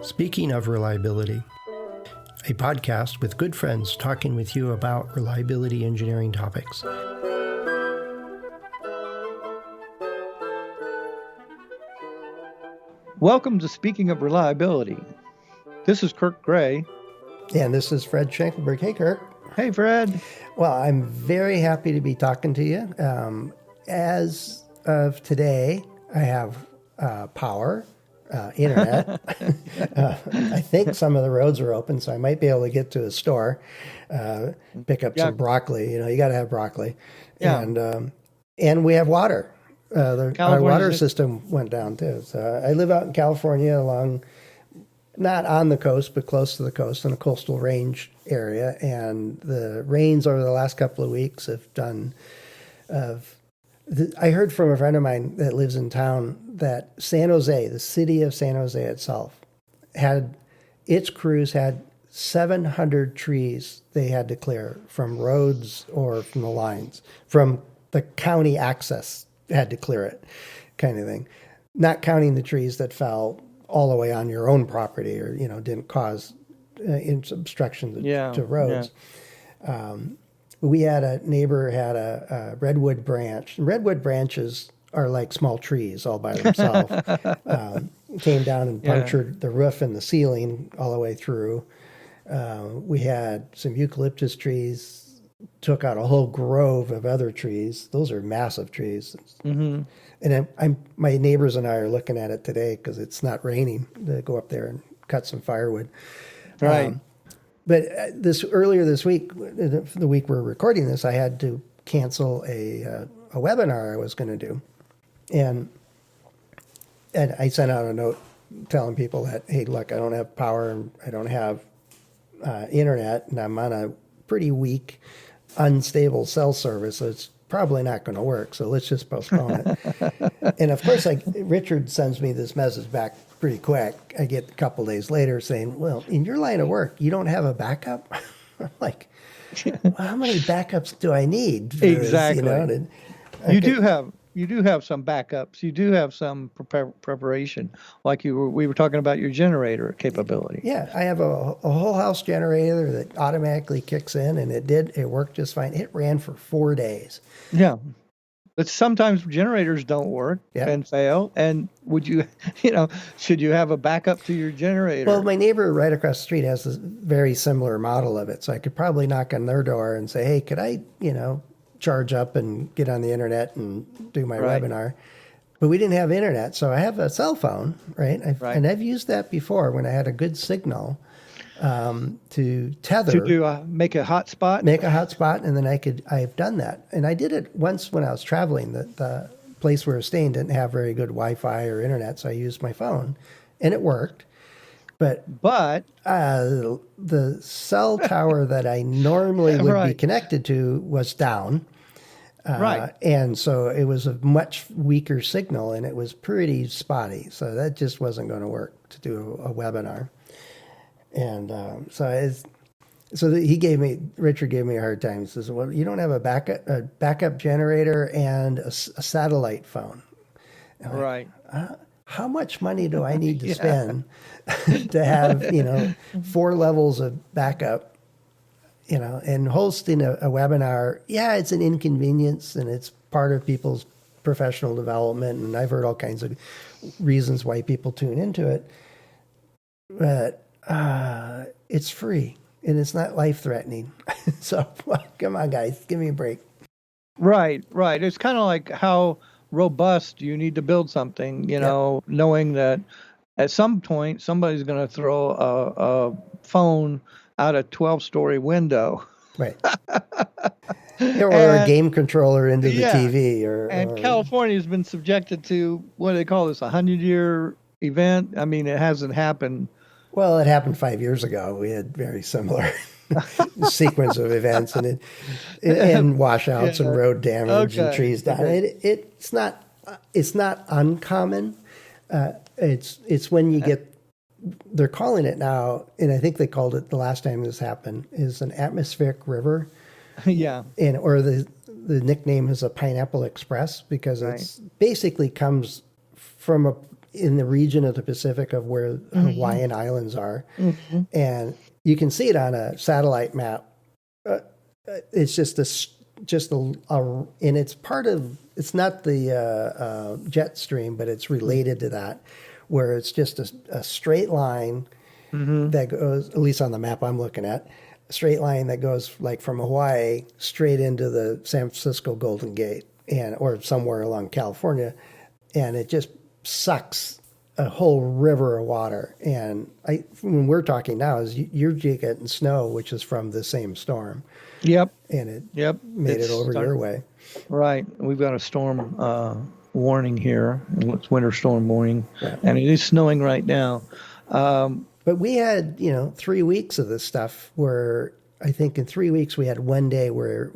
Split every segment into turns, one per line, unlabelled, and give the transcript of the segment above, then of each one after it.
Speaking of reliability, a podcast with good friends talking with you about reliability engineering topics.
Welcome to Speaking of Reliability. This is Kirk Gray.
And this is Fred Schenkelberg. Hey, Kirk.
Hey, Fred.
Well, I'm very happy to be talking to you. As of today, I have power, internet. I think some of the roads are open, so I might be able to get to a store, pick up some broccoli. You know, you got to have broccoli.
Yeah.
And we have water. Our water system went down too. So I live out in California not on the coast, but close to the coast in a coastal range area. And the rains over the last couple of weeks have done, I heard from a friend of mine that lives in town that San Jose, the city of San Jose itself, its crews had 700 trees they had to clear from roads or from the lines, from the county access had to clear it kind of thing. Not counting the trees that fell all the way on your own property or, you know, didn't cause obstruction to roads. Yeah. We had a neighbor had a redwood branch. And redwood branches are like small trees all by themselves. Came down and punctured the roof and the ceiling all the way through. We had some eucalyptus trees, took out a whole grove of other trees. Those are massive trees. Mm-hmm. And my neighbors and I are looking at it today because it's not raining to go up there and cut some firewood.
Right.
But earlier this week, the week we're recording this, I had to cancel a webinar I was going to do. And I sent out a note telling people that, hey, look, I don't have power and I don't have internet, and I'm on a pretty weak, unstable cell service, so it's probably not going to work, so let's just postpone it. And of course, Richard sends me this message back pretty quick. I get a couple days later saying, well, in your line of work, you don't have a backup? I'm like, well, how many backups do I need?
Exactly.
This,
you do have some backups. You do have some preparation, like we were talking about your generator capability.
Yeah, I have a whole house generator that automatically kicks in, and it worked just fine. It ran for 4 days.
Yeah, but sometimes generators don't work and fail. And should you have a backup to your generator?
Well, my neighbor right across the street has a very similar model of it, so I could probably knock on their door and say, hey, could I, charge up and get on the internet and do my webinar. But we didn't have internet, so I have a cell phone, right? And I've used that before when I had a good signal to tether.
To make a hotspot?
Make a hotspot, and then I've done that. And I did it once when I was traveling. The place where I was staying didn't have very good Wi-Fi or internet, so I used my phone, and it worked. But the cell tower that I normally would be connected to was down. And so it was a much weaker signal, and it was pretty spotty. So that just wasn't going to work to do a webinar. And Richard gave me a hard time. He says, well, you don't have a backup generator and a satellite phone.
And
how much money do I need to spend to have, 4 levels of backup, and hosting a webinar? Yeah, it's an inconvenience and it's part of people's professional development. And I've heard all kinds of reasons why people tune into it, but it's free and it's not life-threatening. So come on, guys, give me a break.
Right. It's kind of like how robust you need to build something, knowing that at some point somebody's going to throw a phone out a 12-story window.
Right. Or a game controller into the TV.
And California has been subjected to, what do they call this, a 100-year event? I mean, it hasn't happened.
Well, it happened 5 years ago. We had very similar sequence of events and washouts and road damage and trees down. It's not uncommon. It's when you get, they're calling it now, and I think they called it the last time this happened, is an atmospheric river.
Yeah.
Or the nickname is a Pineapple Express, because it's basically comes from in the region of the Pacific of where Hawaiian Islands are, and you can see it on a satellite map. It's just and it's part of, it's not the jet stream, but it's related to that, where it's just a straight line that goes, at least on the map I'm looking at, a straight line that goes like from Hawaii straight into the San Francisco Golden Gate or somewhere along California, and it just sucks a whole river of water. And when we're talking now, is you're getting snow, which is from the same storm.
Yep.
And it made
It's
it over your way.
Right. We've got a storm warning here. It's winter storm warning, and it is snowing right now.
But we had, 3 weeks of this stuff where I think in 3 weeks we had one day where,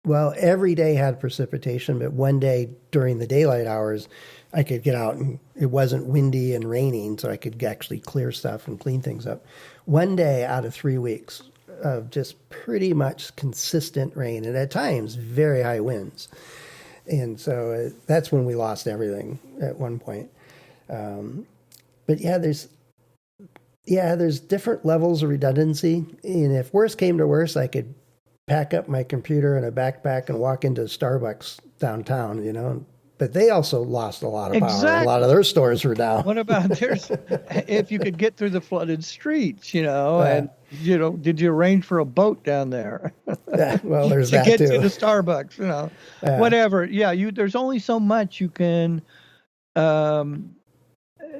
well, every day had precipitation, but one day during the daylight hours, I could get out and it wasn't windy and raining, so I could actually clear stuff and clean things up. One day out of 3 weeks of just pretty much consistent rain, and at times very high winds. And so that's when we lost everything at one point. But there's different levels of redundancy. And if worse came to worse, I could pack up my computer in a backpack and walk into Starbucks downtown, But they also lost a lot of power.
Exactly.
A lot of their stores were down.
What about if you could get through the flooded streets, and did you arrange for a boat down there?
Well, there's
to
that
get
too.
to the Starbucks, whatever. Yeah, there's only so much you can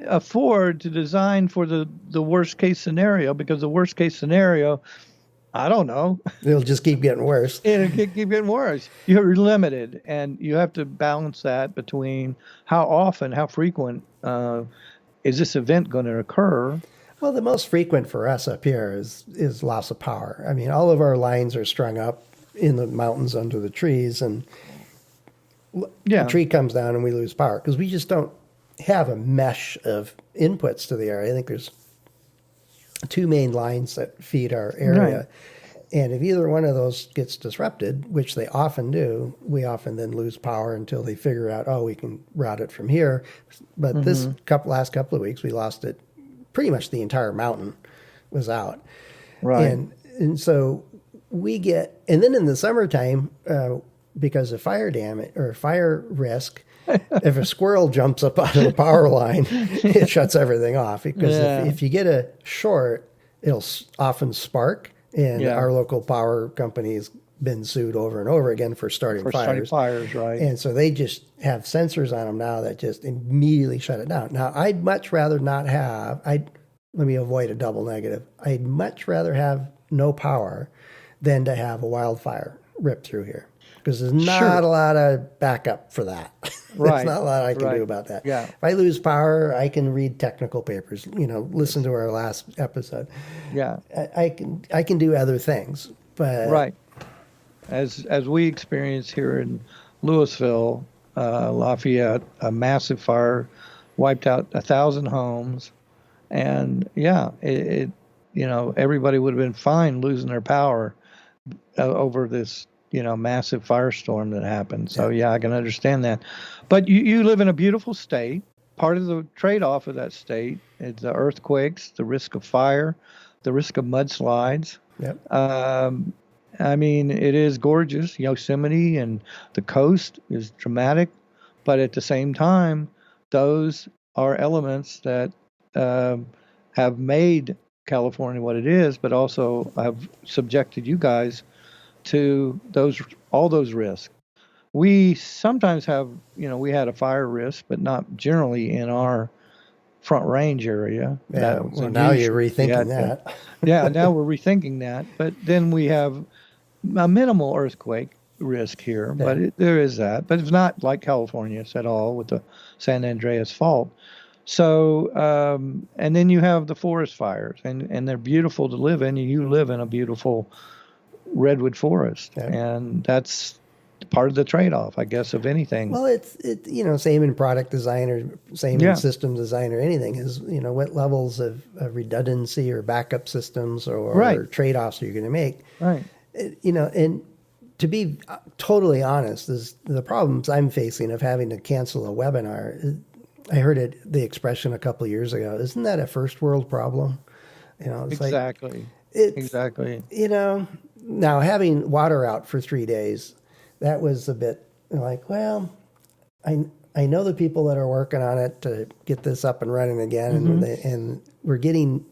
afford to design for the worst case scenario, because the worst case scenario, I don't know.
It'll just keep getting worse.
It'll keep getting worse. You're limited, and you have to balance that between how often, how frequent is this event going to occur.
Well, the most frequent for us up here is loss of power. I mean, all of our lines are strung up in the mountains under the trees, and the tree comes down and we lose power because we just don't have a mesh of inputs to the area. I think there's 2 main lines that feed our area. Right. And if either one of those gets disrupted, which they often do, we often then lose power until they figure out, we can route it from here. But this last couple of weeks, we lost it. Pretty much the entire mountain was out.
Right.
And so and then in the summertime, because of fire damage or fire risk, if a squirrel jumps up out of the power line, it shuts everything off. Because if you get a short, it'll often spark. And our local power company has been sued over and over again for starting fires.
Right.
And so they just have sensors on them now that just immediately shut it down. Now, I'd much rather not have, let me avoid a double negative. I'd much rather have no power than to have a wildfire rip through here. Because there's not a lot of backup for that. There's not a lot I can do about that.
Yeah.
If I lose power, I can read technical papers. Listen to our last episode.
Yeah.
I can do other things. But
as we experience here in Louisville, Lafayette, a massive fire wiped out 1,000 homes, and everybody would have been fine losing their power over this massive firestorm that happened. So I can understand that. But you live in a beautiful state. Part of the trade-off of that state is the earthquakes, the risk of fire, the risk of mudslides.
Yep.
I mean, it is gorgeous. Yosemite and the coast is dramatic, but at the same time, those are elements that have made California what it is, but also have subjected you guys to all those risks. We sometimes have, we had a fire risk, but not generally in our Front Range area.
Yeah, well, now you're rethinking that.
Now we're rethinking that. But then we have a minimal earthquake risk here, but there is that. But it's not like California at all with the San Andreas Fault. So, and then you have the forest fires, and they're beautiful to live in. You live in a beautiful redwood forest, and that's part of the trade-off, I guess, of anything.
Well, it's same in product design or same in system design or anything is, what levels of redundancy or backup systems or trade-offs are you going to make?
Right.
And to be totally honest, is the problems I'm facing of having to cancel a webinar. I heard the expression a couple of years ago. Isn't that a first world problem? It's like
Exactly.
it's
Exactly.
now having water out for 3 days, that was a bit like, well, I know the people that are working on it to get this up and running again, and we're getting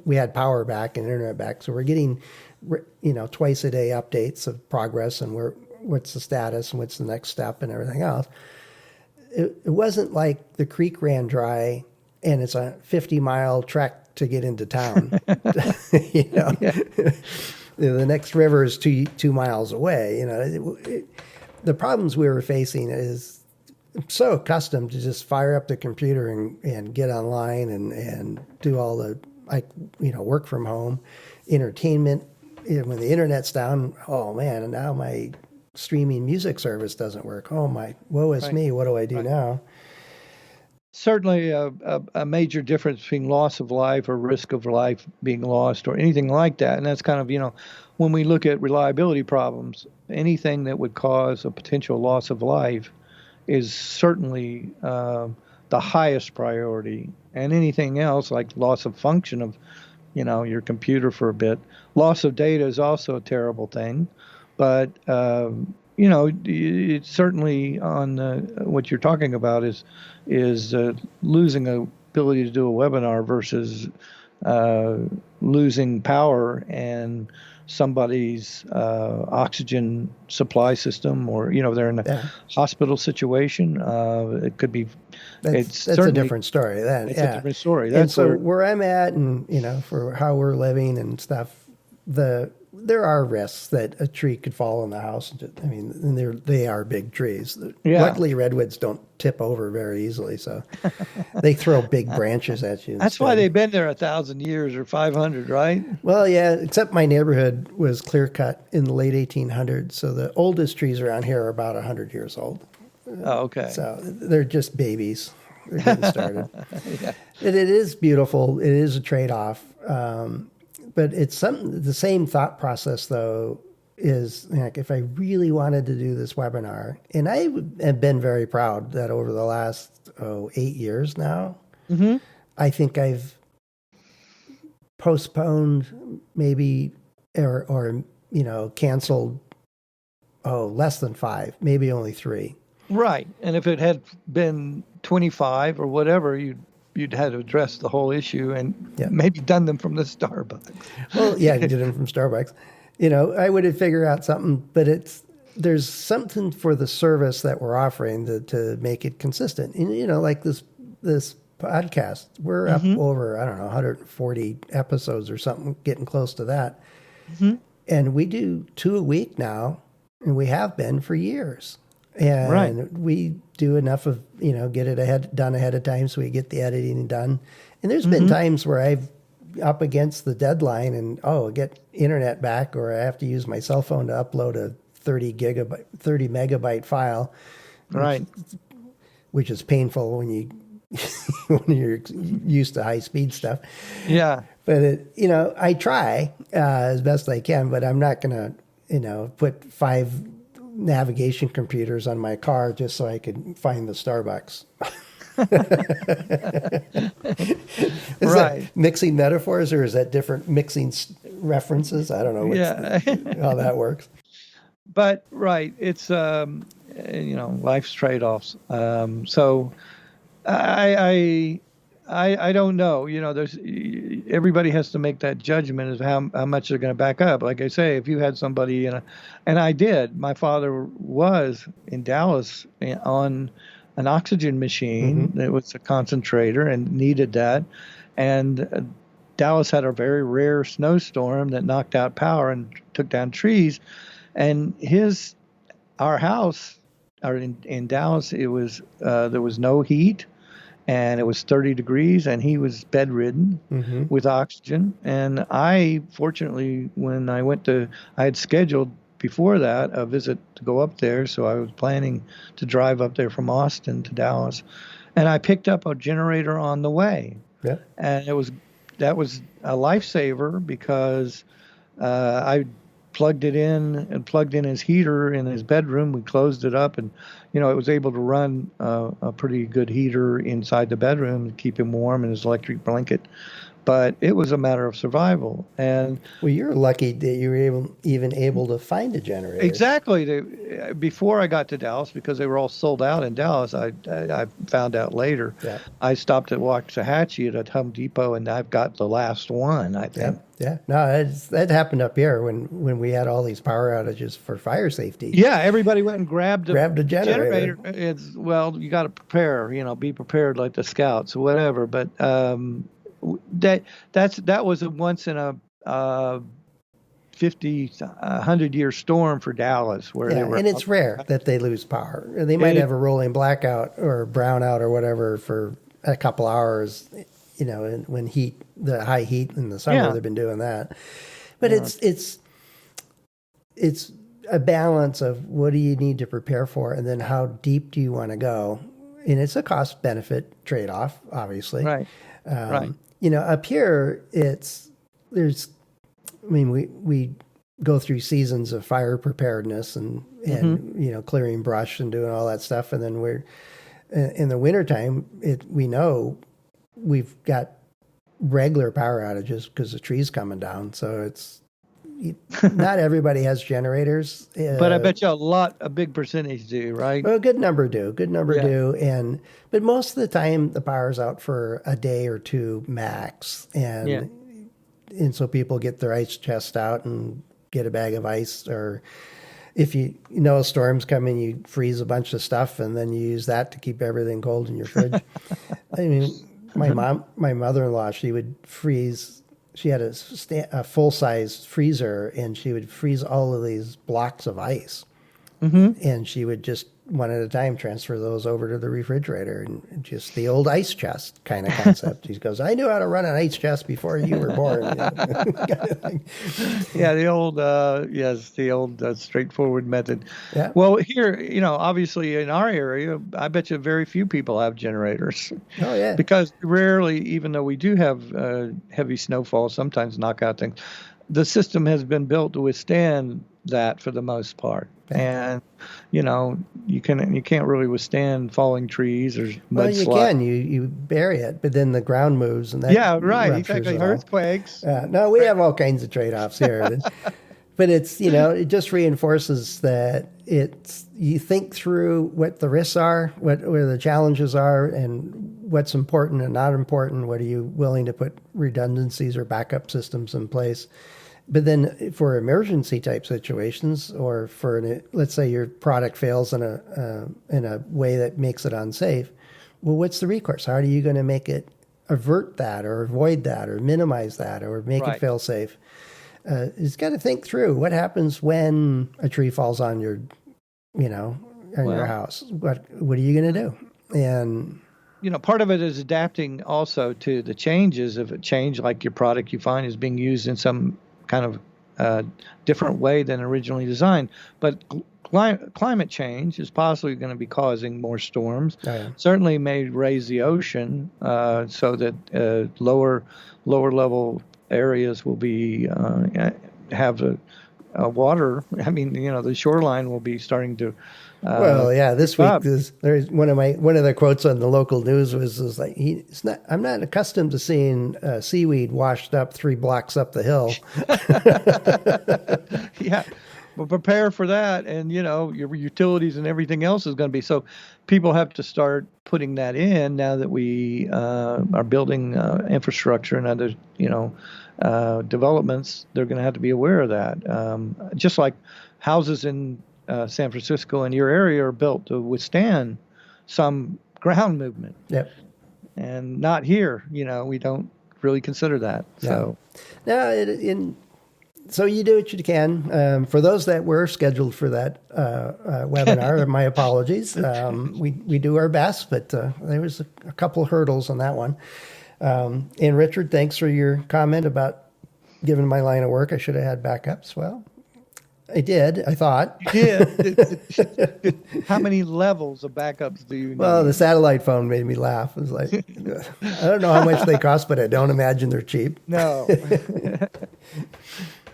we had power back and internet back, so we're getting twice a day updates of progress and what's the status and what's the next step and everything else. It wasn't like the creek ran dry and it's a 50-mile trek to get into town.
Yeah.
The next river is 2 miles away. The problems we were facing is I'm so accustomed to just fire up the computer and get online and do all the work from home, entertainment. When the internet's down, oh man, and now my streaming music service doesn't work. Oh my, woe is me. What do I do now?
Certainly a major difference between loss of life or risk of life being lost or anything like that. And that's kind of, when we look at reliability problems, anything that would cause a potential loss of life is certainly the highest priority. And anything else like loss of function of, your computer for a bit. Loss of data is also a terrible thing. But, it's certainly on what you're talking about is losing a ability to do a webinar versus losing power and somebody's oxygen supply system, or they're in a hospital situation. It could be.
That's a different story.
It's a different story.
And so where I'm at, and for how we're living and stuff, there are risks that a tree could fall in the house. And they are big trees.
Yeah.
Luckily, redwoods don't tip over very easily, so they throw big branches at you.
That's why they've been there 1,000 years or 500, right?
Well, yeah, except my neighborhood was clear cut in the late 1800s, so the oldest trees around here are about 100 years old.
Oh, okay.
So they're just babies. They're getting started. Yeah. It is beautiful. It is a trade-off. But it's the same thought process, though, is like if I really wanted to do this webinar, and I have been very proud that over the last 8 years now, I think I've postponed maybe or canceled less than 5, maybe only 3.
Right. And if it had been 25 or whatever, you'd had to address the whole issue and maybe done them from the Starbucks.
Well, yeah, you did them from Starbucks. I would have figured out something, but there's something for the service that we're offering to make it consistent. And, like this podcast, we're up over, 140 episodes or something, getting close to that. And we do 2 a week now, and we have been for years. And we do enough of, get it done ahead of time so we get the editing done. And there's been times where I've up against the deadline and, get internet back, or I have to use my cell phone to upload a 30 megabyte file.
Right.
Which is painful when you're used to high speed stuff.
Yeah.
But, I try as best I can, but I'm not going to, put 5 navigation computers on my car just so I could find the Starbucks. Is that mixing metaphors, or is that different mixing references? I don't know how that works.
But it's life's trade-offs. So I don't know. There's everybody has to make that judgment of how much they're going to back up. Like I say, if you had somebody and I did. My father was in Dallas on an oxygen machine. It was a concentrator and needed that. And Dallas had a very rare snowstorm that knocked out power and took down trees. And our house, in Dallas, it was there was no heat. And it was 30 degrees, and he was bedridden with oxygen. And I, fortunately, when I had scheduled before that a visit to go up there, so I was planning to drive up there from Austin to Dallas. And I picked up a generator on the way. And that was a lifesaver because I plugged it in and plugged in his heater in his bedroom. We closed it up, and it was able to run a pretty good heater inside the bedroom to keep him warm in his electric blanket. But it was a matter of survival. And
Well, you're lucky that you were even able to find a generator.
exactly, before I got to Dallas, because they were all sold out in Dallas, I found out later.
Yeah.
I stopped at Waxahachie at Home Depot, and I've got the last one, I think.
Yeah. No, that happened up here when we had all these power outages for fire safety.
Yeah, everybody went and grabbed
a generator.
It's, well, you got to prepare, be prepared like the scouts or whatever. But that was a once in a 50, 100-year storm for Dallas, where they were.
And it's rare that they lose power. They might have a rolling blackout or brownout or whatever for a couple hours. When the high heat in the summer, they've been doing that. But it's a balance of what do you need to prepare for, and then how deep do you want to go, and it's a cost benefit trade off, obviously.
Right. Right.
Up here, we go through seasons of fire preparedness and clearing brush and doing all that stuff, and then we're in the wintertime, we know we've got regular power outages because the tree's coming down. So it's not everybody has generators.
But I bet you a big percentage do, right?
Well, a good number do. But most of the time the power's out for a day or two max. And so people get their ice chest out and get a bag of ice, or if a storm's coming, you freeze a bunch of stuff and then you use that to keep everything cold in your fridge. I mean, my mother-in-law, she would freeze. She had a full-size freezer, and she would freeze all of these blocks of ice. Mm-hmm. And she would just one at a time transfer those over to the refrigerator, and just the old ice chest kind of concept. She goes, "I knew how to run an ice chest before you were born."
Yeah, the old straightforward method.
Yeah.
Well, here, obviously in our area, I bet you very few people have generators.
Oh yeah.
Because rarely, even though we do have heavy snowfall, sometimes knock out things, the system has been built to withstand that for the most part. And you can't really withstand falling trees or mudslide.
Well, you can. You bury it, but then the ground moves, and that
exactly. Earthquakes.
No, we have all kinds of trade-offs here. But it's it just reinforces that you think through what the risks are, where the challenges are, and what's important and not important. What are you willing to put redundancies or backup systems in place? But then for emergency type situations, or let's say your product fails in a way that makes it unsafe, well, what's the recourse? How are you going to avert that, or avoid that, or minimize that, or make it fail safe? It's got to think through what happens when a tree falls on your house. What are you going to do? And
part of it is adapting also to the changes. If a change, like your product you find is being used in some kind of different way than originally designed. But climate change is possibly going to be causing more storms.
Oh, yeah.
Certainly may raise the ocean so that lower level areas will be have a water. I mean, the shoreline will be starting to.
This week there's one of the quotes on the local news was like, I'm not accustomed to seeing seaweed washed up 3 blocks up the hill.
Yeah, but prepare for that, and your utilities and everything else is going to be. So people have to start putting that in now that we are building infrastructure and other developments. They're going to have to be aware of that. Just like houses in San Francisco and your area are built to withstand some ground movement.
Yep.
And not here. We don't really consider that. So.
So you do what you can. For those that were scheduled for that webinar, my apologies. We do our best, but there was a couple of hurdles on that one. And Richard, thanks for your comment about given my line of work, I should have had backups. Well, I did, I thought.
You did. How many levels of backups do you need?
Well, the satellite phone made me laugh. It was like, I don't know how much they cost, but I don't imagine they're cheap.
No.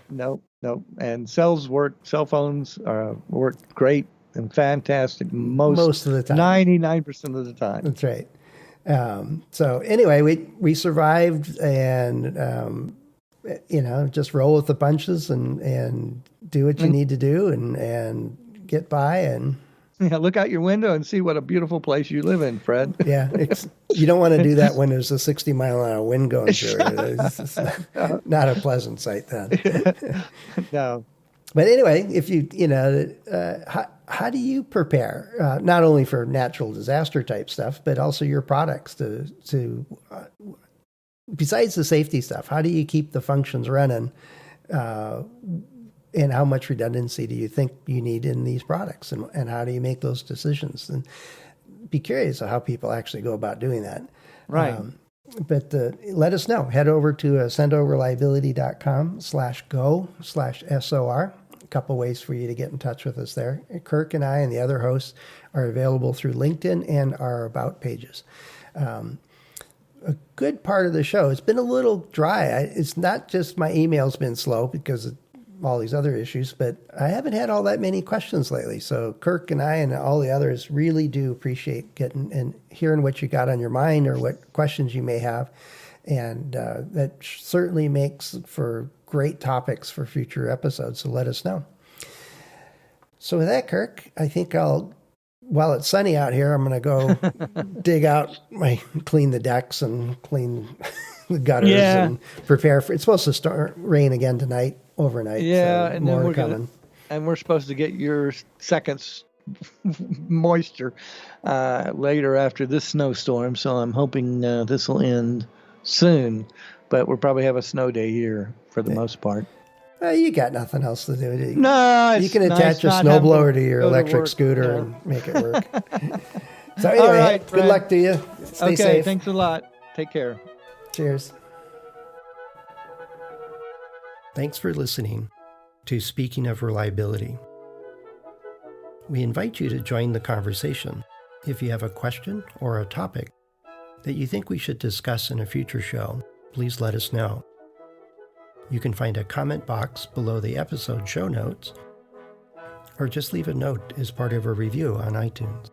Nope. no. And cell phones work great and fantastic
Most of the time.
99% of the time.
That's right. So anyway, we survived, and just roll with the punches and do what you need to do and get by. And
yeah, look out your window and see what a beautiful place you live in, Fred.
yeah, you don't want to do that when there's a 60-mile-an-hour wind going through it. It's not a pleasant sight then.
No.
But anyway, if how do you prepare, not only for natural disaster type stuff, but also your products to besides the safety stuff, how do you keep the functions running? And how much redundancy do you think you need in these products? And how do you make those decisions? And be curious of how people actually go about doing that.
Right.
But let us know. Head over to sendoreliability.com/go/SOR. A couple ways for you to get in touch with us there. Kirk and I and the other hosts are available through LinkedIn and our About pages. A good part of the show, it's been a little dry. It's not just my email's been slow because of all these other issues, but I haven't had all that many questions lately. So Kirk and I and all the others really do appreciate getting and hearing what you got on your mind or what questions you may have. And that certainly makes for great topics for future episodes. So let us know. So with that, Kirk, I think while it's sunny out here, I'm going to go clean the decks and clean the gutters and prepare for, it's supposed to start rain again tonight, overnight.
Yeah.
So
and
more
then
coming.
we're supposed to get your second moisture later after this snowstorm. So I'm hoping this will end soon, but we'll probably have a snow day here for the most part.
You got nothing else to do.
No,
you can attach a snowblower to your electric scooter and make it work. So anyway,
all right,
good luck to you. Stay safe.
Thanks a lot. Take care.
Cheers. Thanks for listening to Speaking of Reliability. We invite you to join the conversation. If you have a question or a topic that you think we should discuss in a future show, please let us know. You can find a comment box below the episode show notes, or just leave a note as part of a review on iTunes.